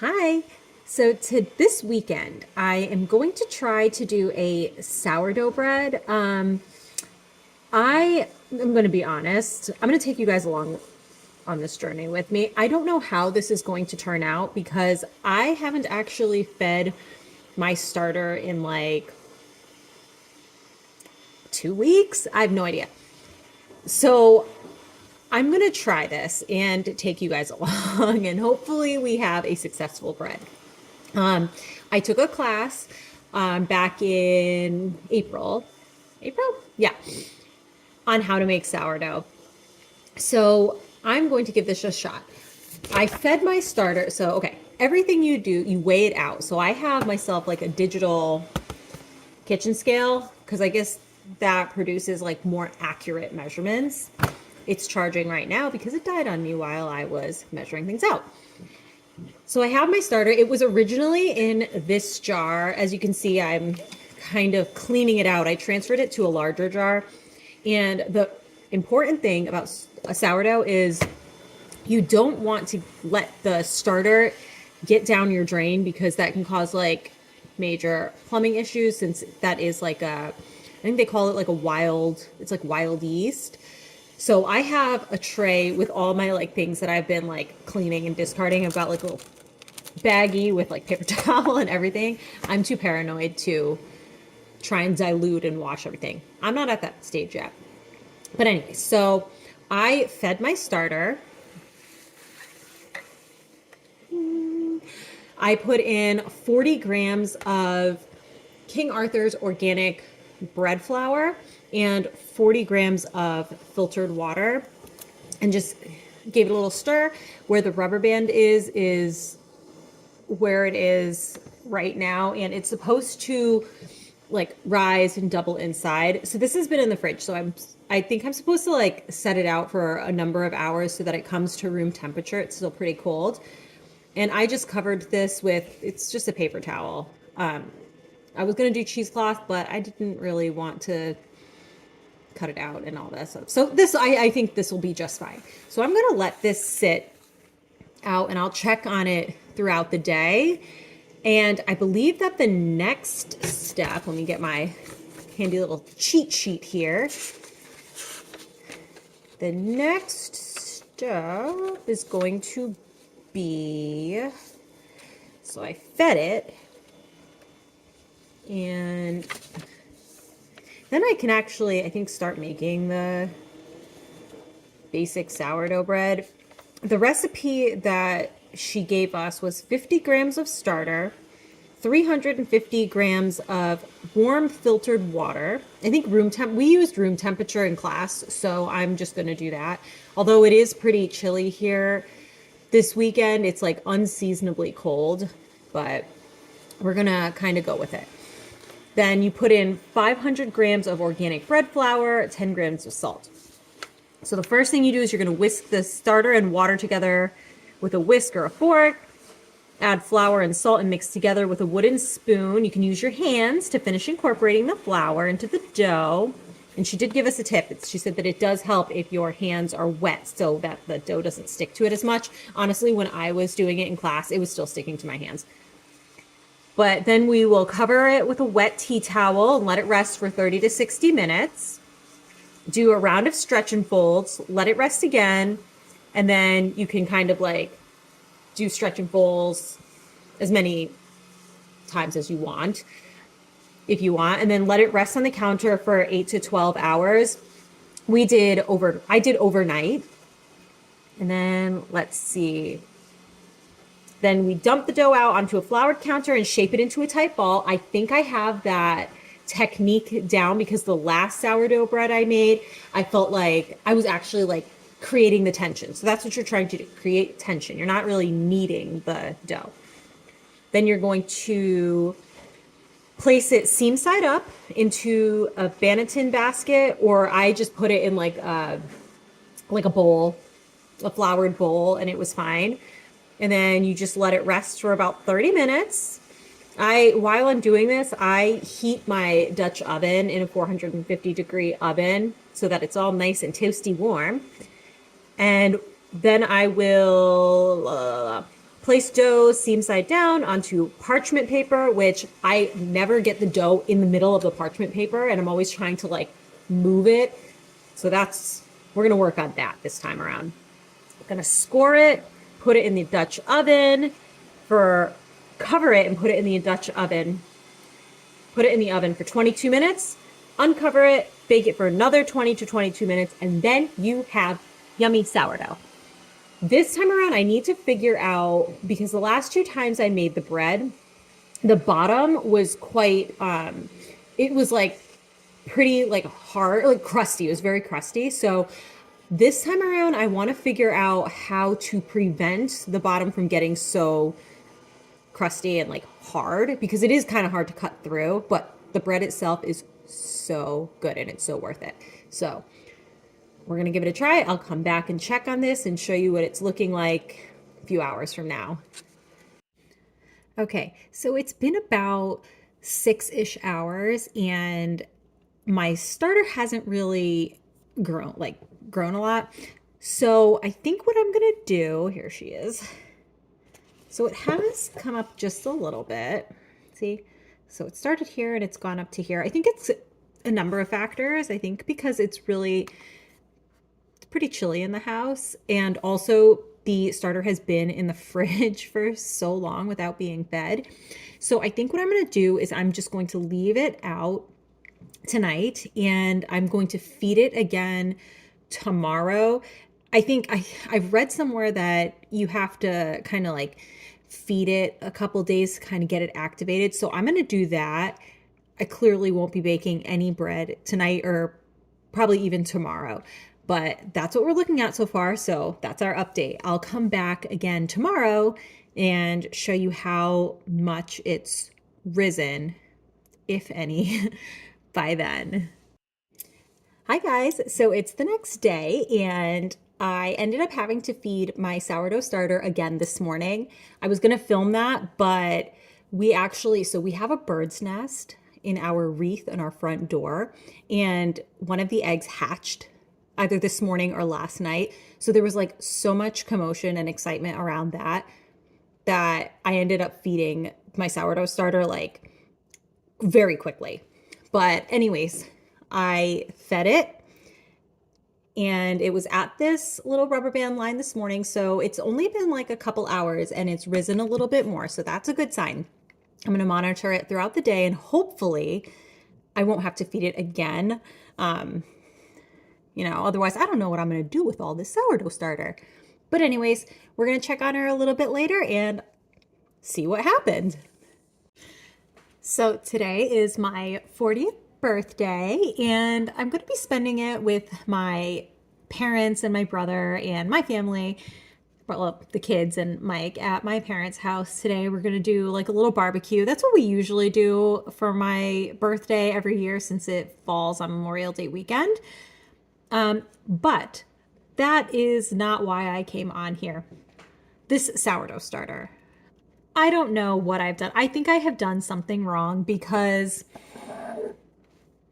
Hi. So to this weekend, I am going to try to do a sourdough bread. I am going to be honest. I'm going to take you guys along on this journey with me. I don't know how this is going to turn out because I haven't actually fed my starter in like 2 weeks. I have no idea. So I'm going to try this and take you guys along, and hopefully we have a successful bread. Um, I took a class back in April. April? Yeah, on how to make sourdough. So I'm going to give this a shot. I fed my starter. So, okay, everything you do, you weigh it out. So I have myself like a digital kitchen scale because I guess that produces like more accurate measurements. It's charging right now because it died on me while I was measuring things out. So I have my starter. It was originally in this jar. As you can see, I'm kind of cleaning it out. I transferred it to a larger jar. And the important thing about a sourdough is you don't want to let the starter get down your drain because that can cause like major plumbing issues, since that is like I think they call it like it's like wild yeast. So I have a tray with all my like things that I've been like cleaning and discarding. I've got like a little baggie with like paper towel and everything. I'm too paranoid to try and dilute and wash everything. I'm not at that stage yet. But anyway, so I fed my starter. I put in 40 grams of King Arthur's organic bread flour and 40 grams of filtered water, and just gave it a little stir. Where the rubber band is where it is right now, and it's supposed to like rise and double inside. So this has been in the fridge, so I think I'm supposed to like set it out for a number of hours so that it comes to room temperature. It's still pretty cold. And I just covered this with, it's just a paper towel. I was going to do cheesecloth, but I didn't really want to cut it out and all that stuff. So this, I think this will be just fine. So I'm going to let this sit out and I'll check on it throughout the day. And I believe that the next step, let me get my handy little cheat sheet here. The next step is going to be, so I fed it, and then I can actually, I think, start making the basic sourdough bread. The recipe that she gave us was 50 grams of starter, 350 grams of warm filtered water. I think we used room temperature in class, so I'm just going to do that. Although it is pretty chilly here this weekend, it's like unseasonably cold, but we're going to kind of go with it. Then you put in 500 grams of organic bread flour, 10 grams of salt. So the first thing you do is you're going to whisk the starter and water together with a whisk or a fork. Add flour and salt and mix together with a wooden spoon. You can use your hands to finish incorporating the flour into the dough. And she did give us a tip. She said that it does help if your hands are wet so that the dough doesn't stick to it as much. Honestly, when I was doing it in class, it was still sticking to my hands. But then we will cover it with a wet tea towel and let it rest for 30 to 60 minutes. Do a round of stretch and folds, let it rest again, and then you can kind of like do stretch and folds as many times as you want, if you want, and then let it rest on the counter for 8 to 12 hours. I did overnight. And then let's see. Then we dump the dough out onto a floured counter and shape it into a tight ball. I think I have that technique down because the last sourdough bread I made, I felt like I was actually like creating the tension. So that's what you're trying to do, create tension. You're not really kneading the dough. Then you're going to place it seam side up into a Banneton basket, or I just put it in like a bowl, a floured bowl, and it was fine. And then you just let it rest for about 30 minutes. While I'm doing this, I heat my Dutch oven in a 450-degree oven so that it's all nice and toasty warm. And then I will Place dough seam side down onto parchment paper, which I never get the dough in the middle of the parchment paper, and I'm always trying to like move it. So we're gonna work on that this time around. I'm gonna score it, put it in the Dutch oven cover it and put it in the Dutch oven. Put it in the oven for 22 minutes, uncover it, bake it for another 20 to 22 minutes, and then you have yummy sourdough. This time around, I need to figure out, because the last 2 times I made the bread, the bottom was quite, it was like pretty like hard, like crusty. It was very crusty. So this time around, I want to figure out how to prevent the bottom from getting so crusty and like hard, because it is kind of hard to cut through, but the bread itself is so good and it's so worth it. So we're going to give it a try. I'll come back and check on this and show you what it's looking like a few hours from now. Okay, so it's been about 6-ish hours and my starter hasn't really grown a lot. So I think what I'm going to do, here she is. So it has come up just a little bit. See? So it started here and it's gone up to here. I think it's a number of factors. I think because it's pretty chilly in the house, and also the starter has been in the fridge for so long without being fed. So I think what I'm going to do is I'm just going to leave it out tonight and I'm going to feed it again tomorrow. I think I've read somewhere that you have to kind of like feed it a couple days to kind of get it activated. So I'm going to do that. I clearly won't be baking any bread tonight or probably even tomorrow, but that's what we're looking at so far. So that's our update. I'll come back again tomorrow and show you how much it's risen, if any, by then. Hi guys, so it's the next day and I ended up having to feed my sourdough starter again this morning. I was gonna film that, but we have a bird's nest in our wreath in our front door, and one of the eggs hatched either this morning or last night. So there was like so much commotion and excitement around that I ended up feeding my sourdough starter like very quickly. But anyways, I fed it and it was at this little rubber band line this morning. So it's only been like a couple hours and it's risen a little bit more. So that's a good sign. I'm going to monitor it throughout the day and hopefully I won't have to feed it again. Otherwise I don't know what I'm going to do with all this sourdough starter. But anyways, we're going to check on her a little bit later and see what happened. So today is my 40th birthday and I'm going to be spending it with my parents and my brother and my family, well, the kids and Mike, at my parents' house today. We're going to do like a little barbecue. That's what we usually do for my birthday every year since it falls on Memorial Day weekend. But that is not why I came on here. This sourdough starter, I don't know what I've done. I think I have done something wrong because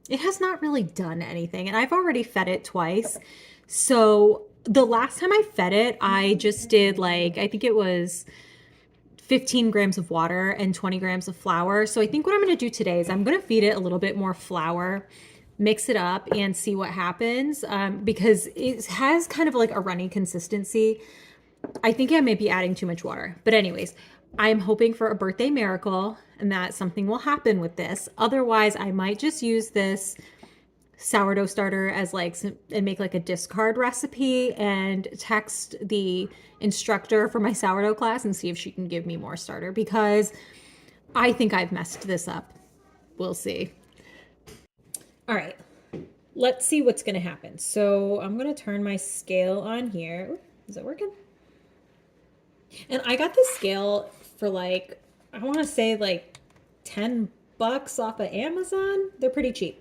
it has not really done anything. And I've already fed it twice. So the last time I fed it, I just did I think it was 15 grams of water and 20 grams of flour. So I think what I'm going to do today is I'm going to feed it a little bit more flour, mix it up and see what happens, because it has kind of like a runny consistency. I think I may be adding too much water. But anyways, I'm hoping for a birthday miracle and that something will happen with this. Otherwise, I might just use this sourdough starter as and make like a discard recipe and text the instructor for my sourdough class and see if she can give me more starter, because I think I've messed this up. We'll see. All right, let's see what's going to happen. So I'm going to turn my scale on here. Ooh, is it working? And I got this scale for I want to say $10 off of Amazon. They're pretty cheap.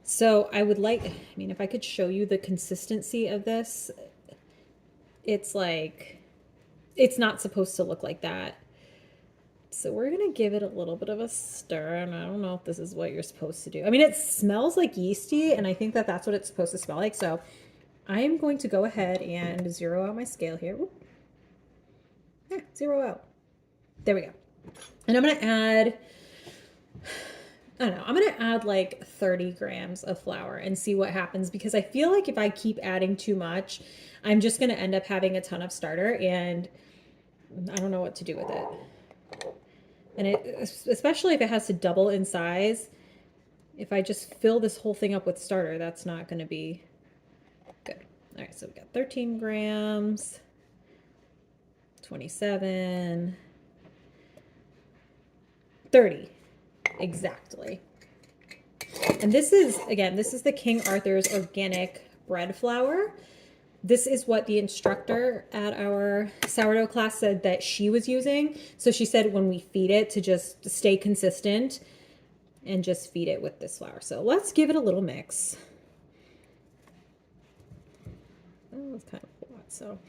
So I would if I could show you the consistency of this, it's not supposed to look like that. So we're going to give it a little bit of a stir, and I don't know if this is what you're supposed to do. I mean, it smells like yeasty, and I think that that's what it's supposed to smell like. So, I'm going to go ahead and zero out my scale here. Whoop. Zero out. There we go. And I'm going to add, I don't know, I'm going to add like 30 grams of flour and see what happens, because I feel like if I keep adding too much, I'm just going to end up having a ton of starter and I don't know what to do with it. And especially if it has to double in size, if I just fill this whole thing up with starter, that's not going to be good. All right, so we got 13 grams, 27, 30, exactly. And this is, again, this is the King Arthur's organic bread flour. This is what the instructor at our sourdough class said that she was using. So she said when we feed it to just stay consistent and just feed it with this flour. So let's give it a little mix. Oh, it's kind of hot, so.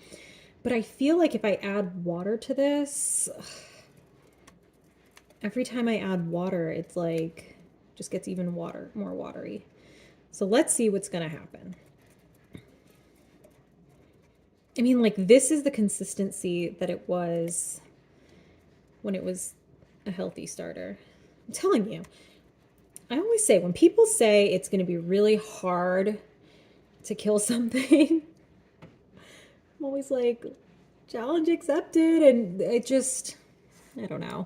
But I feel like if I add water to this, every time I add water, it's like, just gets even more watery. So let's see what's gonna happen. I mean, like, this is the consistency that it was when it was a healthy starter. I'm telling you, I always say, when people say it's going to be really hard to kill something, I'm always like, challenge accepted. And it just, I don't know.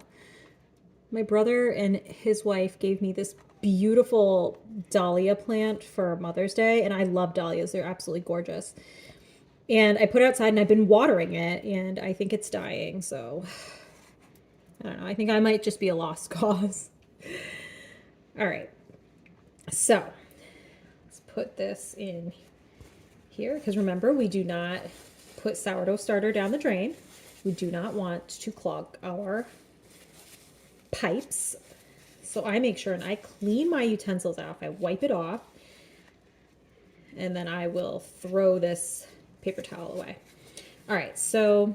My brother and his wife gave me this beautiful dahlia plant for Mother's Day, and I love dahlias. They're absolutely gorgeous. And I put it outside and I've been watering it and I think it's dying. So I don't know. I think I might just be a lost cause. All right. So let's put this in here, because remember, we do not put sourdough starter down the drain. We do not want to clog our pipes. So I make sure and I clean my utensils off. I wipe it off. And then I will throw this paper towel away. All right, so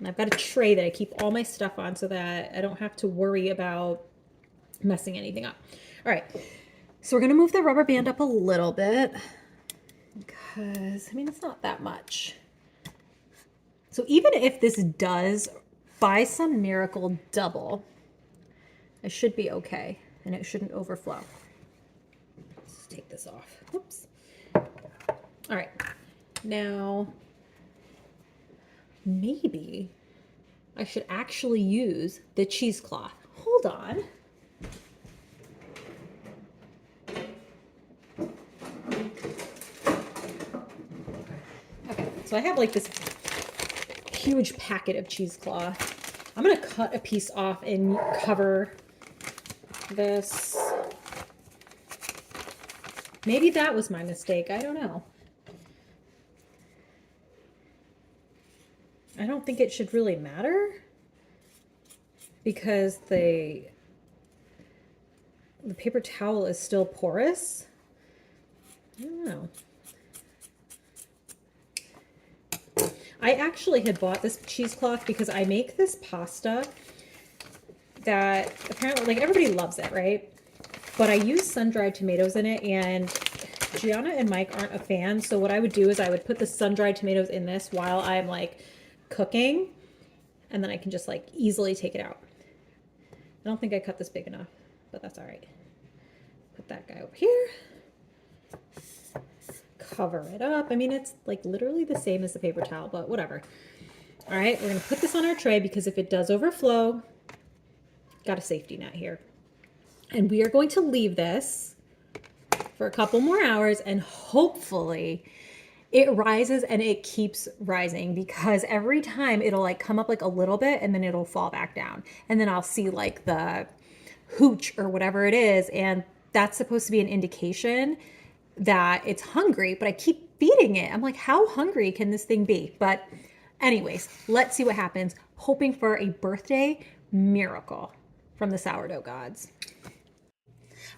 I've got a tray that I keep all my stuff on so that I don't have to worry about messing anything up. All right, so we're gonna move the rubber band up a little bit because, I mean, it's not that much. So even if this does, by some miracle, double, it should be okay and it shouldn't overflow. Let's take this off. Oops. All right. Now, maybe I should actually use the cheesecloth. Hold on. Okay, so I have like this huge packet of cheesecloth. I'm gonna cut a piece off and cover this. Maybe that was my mistake. I don't know. I don't think it should really matter because the paper towel is still porous. I don't know. I actually had bought this cheesecloth because I make this pasta that apparently, like, everybody loves it, right? But I use sun-dried tomatoes in it, and Gianna and Mike aren't a fan. So what I would do is I would put the sun-dried tomatoes in this while I'm like cooking, and then I can just like easily take it out. I don't think I cut this big enough, but that's all right. Put that guy over here. Cover it up. I mean, it's like literally the same as the paper towel, but whatever. All right, we're gonna put this on our tray because if it does overflow, got a safety net here. And we are going to leave this for a couple more hours, and hopefully it rises and it keeps rising, because every time it'll like come up like a little bit and then it'll fall back down. And then I'll see like the hooch or whatever it is. And that's supposed to be an indication that it's hungry, but I keep feeding it. I'm like, how hungry can this thing be? But anyways, let's see what happens. Hoping for a birthday miracle from the sourdough gods.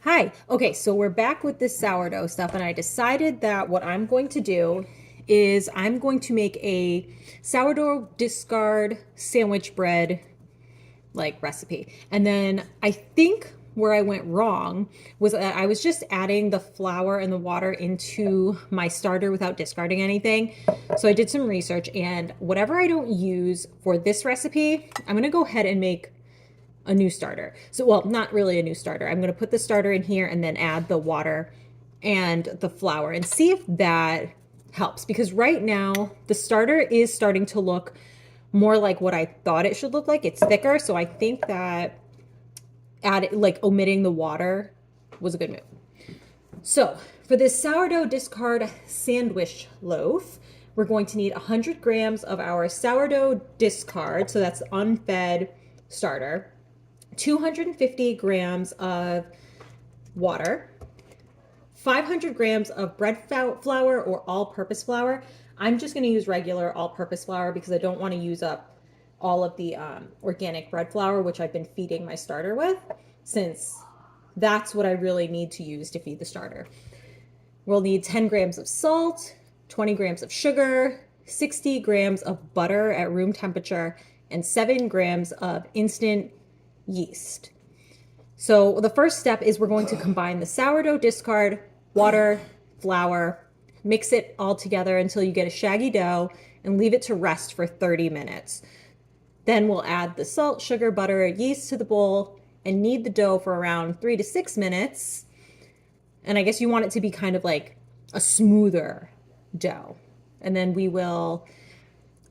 Hi. Okay, so we're back with this sourdough stuff, and I decided that what I'm going to do is I'm going to make a sourdough discard sandwich bread like recipe. And then I think where I went wrong was that I was just adding the flour and the water into my starter without discarding anything. So I did some research, and whatever I don't use for this recipe, I'm going to go ahead and make a new starter. So, well, not really a new starter. I'm going to put the starter in here and then add the water and the flour and see if that helps. Because right now the starter is starting to look more like what I thought it should look like. It's thicker. So I think that omitting the water was a good move. So for this sourdough discard sandwich loaf, we're going to need 100 grams of our sourdough discard. So that's unfed starter. 250 grams of water, 500 grams of bread flour or all-purpose flour. I'm just going to use regular all-purpose flour because I don't want to use up all of the organic bread flour, which I've been feeding my starter with, since that's what I really need to use to feed the starter. We'll need 10 grams of salt, 20 grams of sugar, 60 grams of butter at room temperature, and 7 grams of instant yeast. So the first step is we're going to combine the sourdough discard, water, flour, mix it all together until you get a shaggy dough and leave it to rest for 30 minutes. Then we'll add the salt, sugar, butter, yeast to the bowl and knead the dough for around 3 to 6 minutes. And I guess you want it to be kind of like a smoother dough. And then we will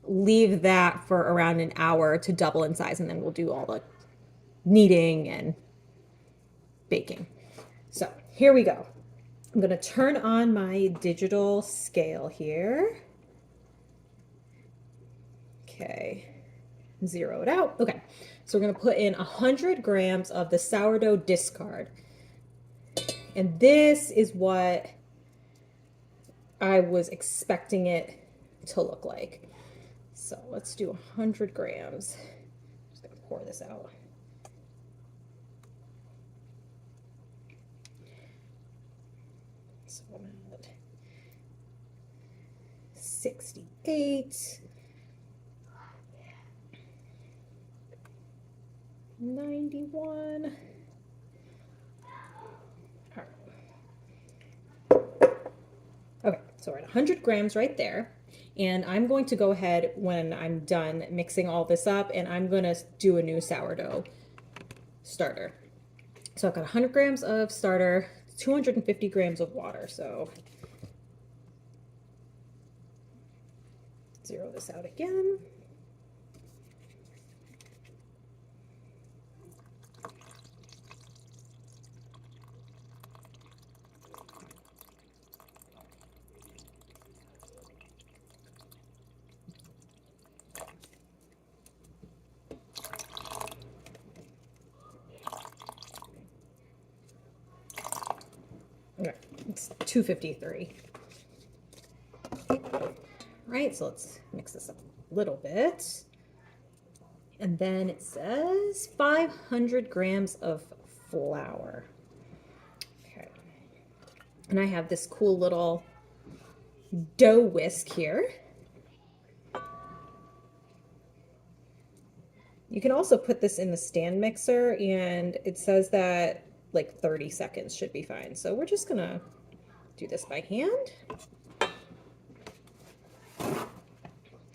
leave that for around an hour to double in size, and then we'll do all the kneading and baking. So here we go. I'm going to turn on my digital scale here. Okay, zero it out. Okay, so we're going to put in 100 grams of the sourdough discard. And this is what I was expecting it to look like. So let's do 100 grams. I'm just going to pour this out. So I'm at 68, 91. All right. Okay, so we're at 100 grams right there. And I'm going to go ahead when I'm done mixing all this up, and I'm going to do a new sourdough starter. So I've got 100 grams of starter, 250 grams of water. So zero this out again. Okay, it's 253. Right, so let's mix this up a little bit. And then it says 500 grams of flour. Okay. And I have this cool little dough whisk here. You can also put this in the stand mixer, and it says that like 30 seconds should be fine. So we're just gonna do this by hand.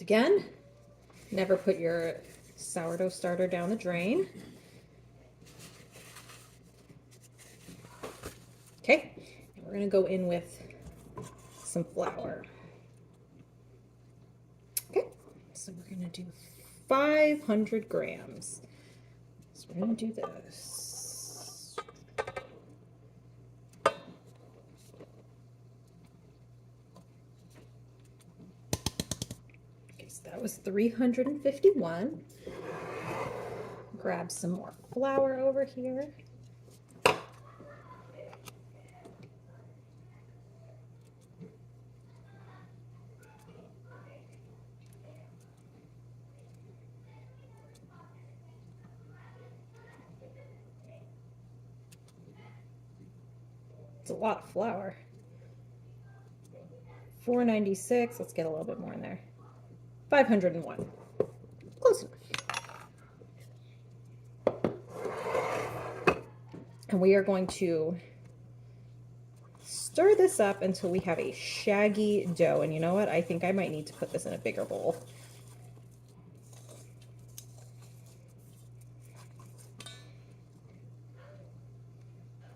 Again, never put your sourdough starter down the drain. Okay, and we're gonna go in with some flour. Okay, so we're gonna do 500 grams. So we're gonna do this. That was 351. Grab some more flour over here. It's a lot of flour. 496. Let's get a little bit more in there. 501. Close enough. And we are going to stir this up until we have a shaggy dough. And you know what? I think I might need to put this in a bigger bowl.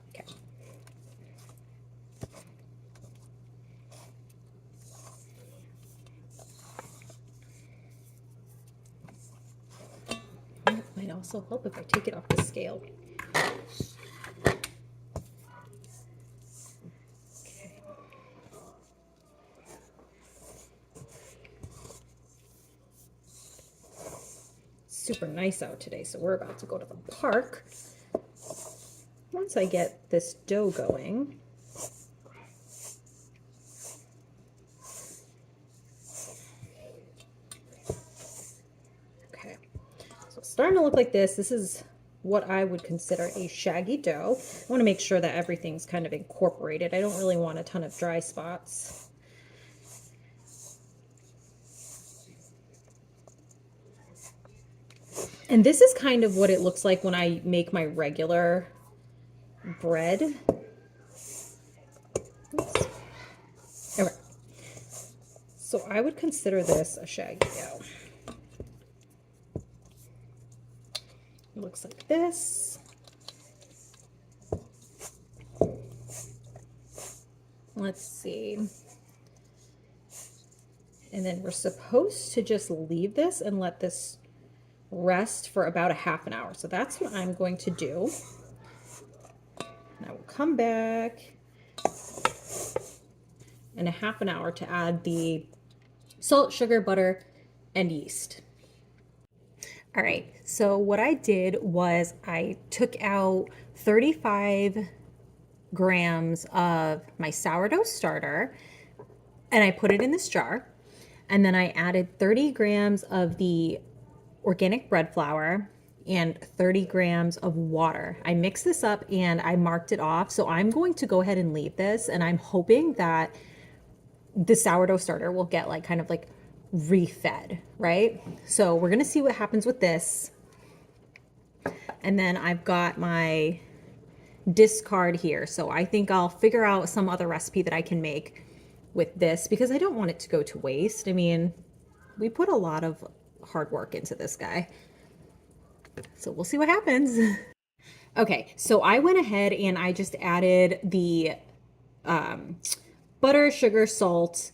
Okay. It might also help if I take it off the scale. Super nice out today, so we're about to go to the park. Once I get this dough going, okay, so it's starting to look like this. This is what I would consider a shaggy dough. I want to make sure that everything's kind of incorporated. I don't really want a ton of dry spots. And this is kind of what it looks like when I make my regular bread. Oops. All right. So I would consider this a shaggy dough. It looks like this. Let's see. And then we're supposed to just leave this and let this rest for about a half an hour. So that's what I'm going to do. And I will come back in a half an hour to add the salt, sugar, butter, and yeast. All right, so what I did was I took out 35 grams of my sourdough starter and I put it in this jar. And then I added 30 grams of the organic bread flour and 30 grams of water. I mixed this up and I marked it off. So I'm going to go ahead and leave this, and I'm hoping that the sourdough starter will get like kind of like refed, right? So we're gonna see what happens with this. And then I've got my discard here. So I think I'll figure out some other recipe that I can make with this because I don't want it to go to waste. I mean, we put a lot of hard work into this guy. So we'll see what happens. Okay, so I went ahead and I just added the butter, sugar, salt,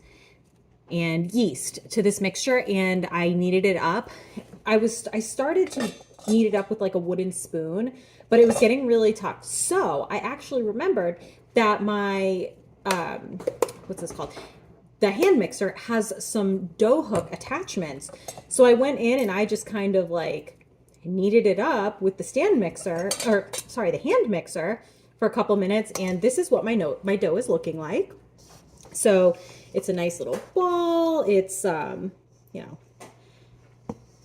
and yeast to this mixture, and I kneaded it up. I started to knead it up with like a wooden spoon, but it was getting really tough. So I actually remembered that my what's this called? The hand mixer has some dough hook attachments. So I went in and I just kind of like kneaded it up with the stand mixer, or sorry, the hand mixer for a couple minutes. And this is what my dough is looking like. So it's a nice little ball. It's, you know,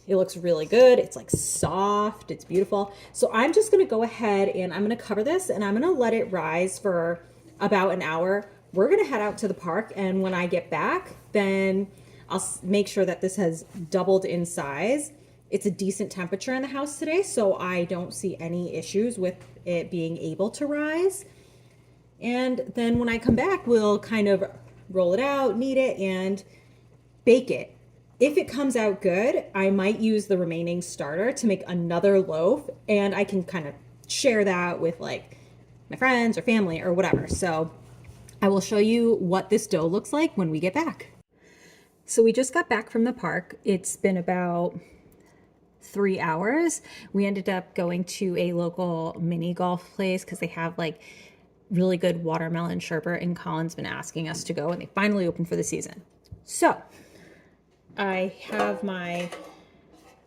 it looks really good. It's like soft. It's beautiful. So I'm just going to go ahead and I'm going to cover this and I'm going to let it rise for about an hour. We're going to head out to the park, and when I get back, then I'll make sure that this has doubled in size. It's a decent temperature in the house today, so I don't see any issues with it being able to rise. And then when I come back, we'll kind of roll it out, knead it, and bake it. If it comes out good, I might use the remaining starter to make another loaf, and I can kind of share that with like my friends or family or whatever. So I will show you what this dough looks like when we get back. So we just got back from the park. It's been about 3 hours. We ended up going to a local mini golf place because they have like really good watermelon sherbet, and Colin's been asking us to go, and they finally opened for the season. So I have my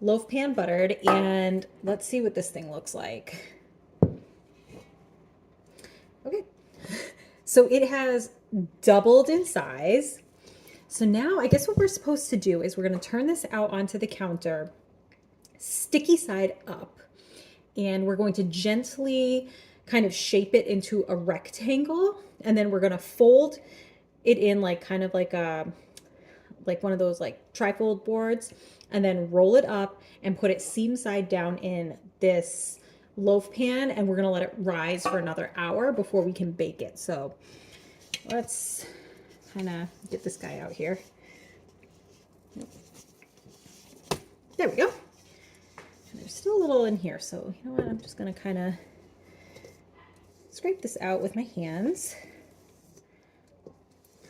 loaf pan buttered, and let's see what this thing looks like. Okay. So it has doubled in size. So now I guess what we're supposed to do is we're going to turn this out onto the counter, sticky side up, and we're going to gently kind of shape it into a rectangle, and then we're going to fold it in like kind of like one of those like trifold boards, and then roll it up and put it seam side down in this loaf pan, and we're gonna let it rise for another hour before we can bake it. So let's kind of get this guy out here. There we go. And there's still a little in here, so you know what? I'm just gonna kind of scrape this out with my hands.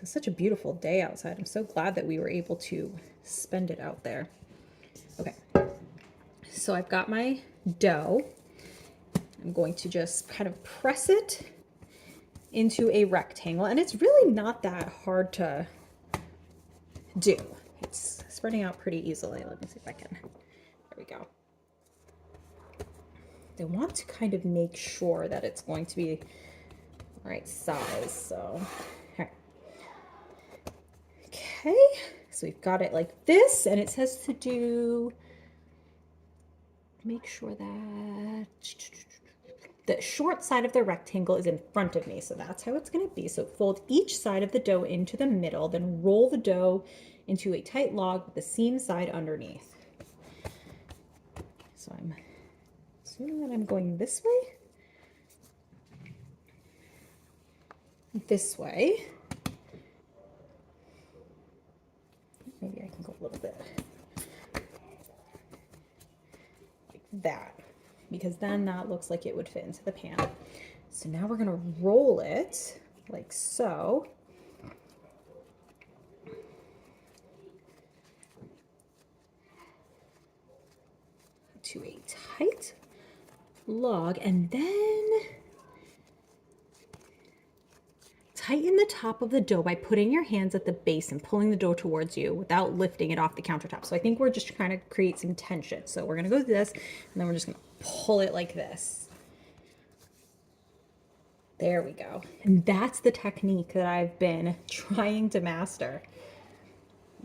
It's such a beautiful day outside. I'm so glad that we were able to spend it out there. Okay, so I've got my dough. I'm going to just kind of press it into a rectangle, and it's really not that hard to do. It's spreading out pretty easily. Let me see if I can. There we go. I want to kind of make sure that it's going to be the right size. So, okay, so we've got it like this, and it says to do, make sure that the short side of the rectangle is in front of me. So that's how it's going to be. So fold each side of the dough into the middle, then roll the dough into a tight log with the seam side underneath. So I'm assuming that I'm going this way. Maybe I can go a little bit like that, because then that looks like it would fit into the pan. So now we're gonna roll it like so. To a tight log, and then tighten the top of the dough by putting your hands at the base and pulling the dough towards you without lifting it off the countertop. So I think we're just trying to create some tension. So we're gonna go through this, and then we're just gonna pull it like this. There we go. And that's the technique that I've been trying to master.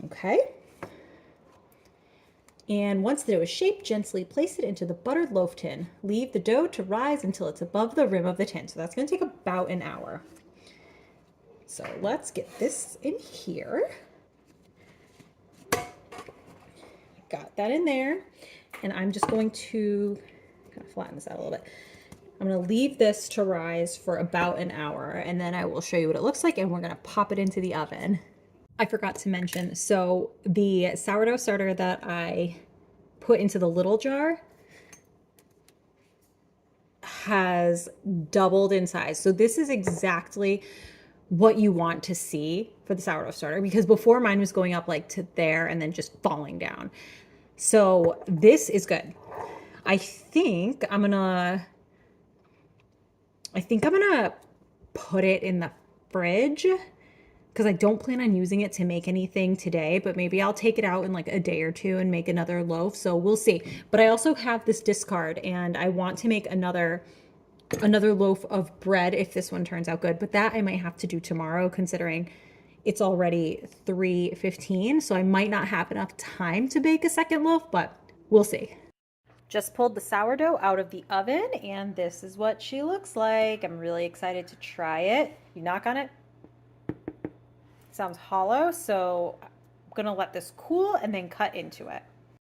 Okay. And once the dough is shaped, gently place it into the buttered loaf tin. Leave the dough to rise until it's above the rim of the tin. So that's going to take about an hour. So let's get this in here. Got that in there. And I'm just going to kind of flatten this out a little bit. I'm going to leave this to rise for about an hour, and then I will show you what it looks like, and we're going to pop it into the oven. I forgot to mention, so the sourdough starter that I put into the little jar has doubled in size. So this is exactly what you want to see for the sourdough starter, because before mine was going up like to there and then just falling down. So this is good. I think I'm gonna put it in the fridge, because I don't plan on using it to make anything today, but maybe I'll take it out in like a day or two and make another loaf. So we'll see. But I also have this discard, and I want to make another loaf of bread if this one turns out good. But that I might have to do tomorrow, considering it's already 3:15. So I might not have enough time to bake a second loaf, but we'll see. Just pulled the sourdough out of the oven, and this is what she looks like. I'm really excited to try it. You knock on it. Sounds hollow, so I'm gonna let this cool and then cut into it.